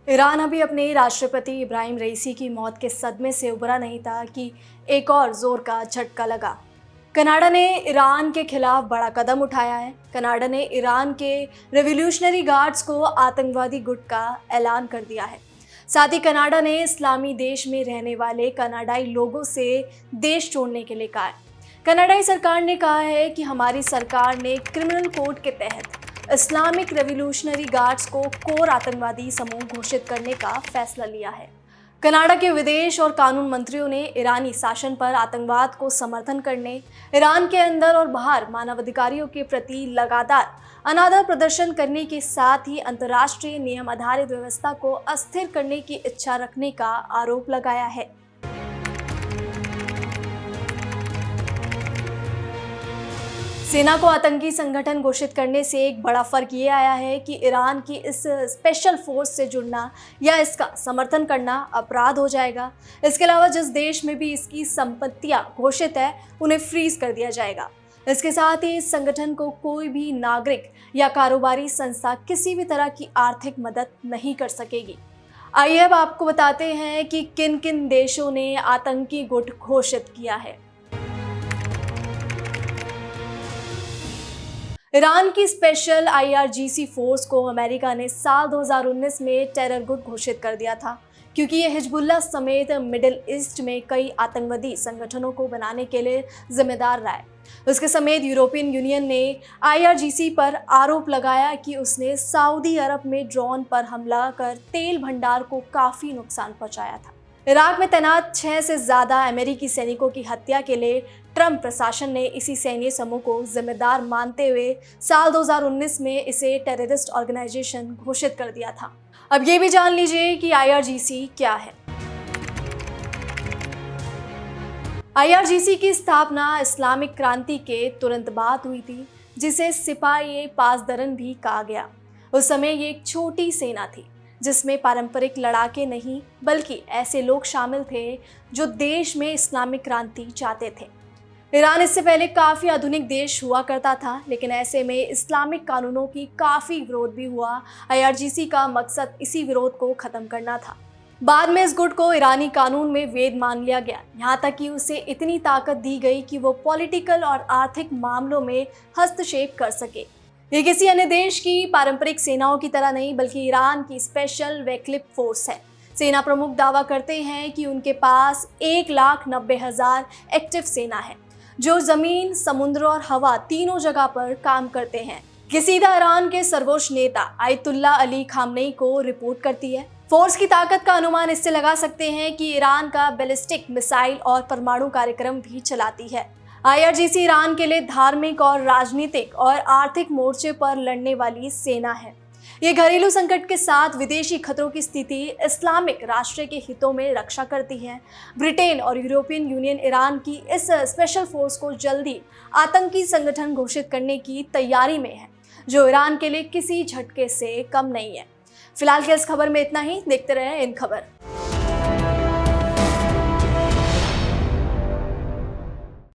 Iran अभी अपने राष्ट्रपति इब्राहिम रईसी की मौत के सदमे से उबरा नहीं था कि एक और जोर का झटका लगा। कनाडा ने ईरान के खिलाफ बड़ा कदम उठाया है। कनाडा ने ईरान के रेवोल्यूशनरी गार्ड्स को आतंकवादी गुट का ऐलान कर दिया है। साथ ही कनाडा ने इस्लामी देश में रहने वाले कनाडाई लोगों से देश छोड़ने के लिए कहा है। कनाडाई सरकार ने कहा है कि हमारी सरकार ने क्रिमिनल कोड के तहत इस्लामिक रेवोल्यूशनरी गार्ड्स को कोर आतंकवादी समूह घोषित करने का फैसला लिया है। कनाडा के विदेश और कानून मंत्रियों ने ईरानी शासन पर आतंकवाद को समर्थन करने, ईरान के अंदर और बाहर मानवाधिकारियों के प्रति लगातार अनादर प्रदर्शन करने के साथ ही अंतर्राष्ट्रीय नियम आधारित व्यवस्था को अस्थिर करने की इच्छा रखने का आरोप लगाया है। सेना को आतंकी संगठन घोषित करने से एक बड़ा फर्क ये आया है कि ईरान की इस स्पेशल फोर्स से जुड़ना या इसका समर्थन करना अपराध हो जाएगा। इसके अलावा जिस देश में भी इसकी संपत्तियां घोषित है उन्हें फ्रीज कर दिया जाएगा। इसके साथ ही इस संगठन को कोई भी नागरिक या कारोबारी संस्था किसी भी तरह की आर्थिक मदद नहीं कर सकेगी। आइए अब आपको बताते हैं कि किन किन देशों ने आतंकी गुट घोषित किया है। ईरान की स्पेशल IRGC फोर्स को अमेरिका ने साल 2019 में टेरर गुट घोषित कर दिया था, क्योंकि ये हिजबुल्लाह समेत मिडिल ईस्ट में कई आतंकवादी संगठनों को बनाने के लिए जिम्मेदार रहा है। उसके समेत यूरोपियन यूनियन ने IRGC पर आरोप लगाया कि उसने सऊदी अरब में ड्रोन पर हमला कर तेल भंडार को काफ़ी नुकसान पहुंचाया था। इराक में तैनात 6 से ज़्यादा अमेरिकी सैनिकों की हत्या के लिए ट्रंप प्रशासन ने इसी सैन्य समूह को जिम्मेदार मानते हुए साल 2019 में इसे टेररिस्ट ऑर्गेनाइजेशन घोषित कर दिया था। अब ये भी जान लीजिए कि IRGC क्या है। IRGC की स्थापना इस्लामिक क्रांति के तुरंत बाद हुई थी, जिसे सिपाही पासदरन भी कहा गया। उस समय ये एक छोटी सेना थी जिसमें पारंपरिक लड़ाके नहीं बल्कि ऐसे लोग शामिल थे जो देश में इस्लामिक क्रांति चाहते थे। ईरान इससे पहले काफ़ी आधुनिक देश हुआ करता था, लेकिन ऐसे में इस्लामिक कानूनों की काफ़ी विरोध भी हुआ। IRGC का मकसद इसी विरोध को ख़त्म करना था। बाद में इस गुट को ईरानी कानून में वैध मान लिया गया, यहाँ तक कि उसे इतनी ताकत दी गई कि वो पॉलिटिकल और आर्थिक मामलों में हस्तक्षेप कर सके। ये किसी अन्य देश की पारंपरिक सेनाओं की तरह नहीं बल्कि ईरान की स्पेशल वैकल्पिक फोर्स है। सेना प्रमुख दावा करते हैं कि उनके पास 1,90,000 एक्टिव सेना है जो जमीन, समुद्र और हवा तीनों जगह पर काम करते हैं। ये सीधा ईरान के सर्वोच्च नेता आयतुल्ला अली खामनेई को रिपोर्ट करती है। फोर्स की ताकत का अनुमान इससे लगा सकते हैं कि ईरान का बैलिस्टिक मिसाइल और परमाणु कार्यक्रम भी चलाती है। IRGC ईरान के लिए धार्मिक और राजनीतिक और आर्थिक मोर्चे पर लड़ने वाली सेना है। ये घरेलू संकट के साथ विदेशी खतरों की स्थिति इस्लामिक राष्ट्र के हितों में रक्षा करती है। ब्रिटेन और यूरोपियन यूनियन ईरान की इस स्पेशल फोर्स को जल्दी आतंकी संगठन घोषित करने की तैयारी में है, जो ईरान के लिए किसी झटके से कम नहीं है। फिलहाल के इस खबर में इतना ही। देखते रहें इन खबर।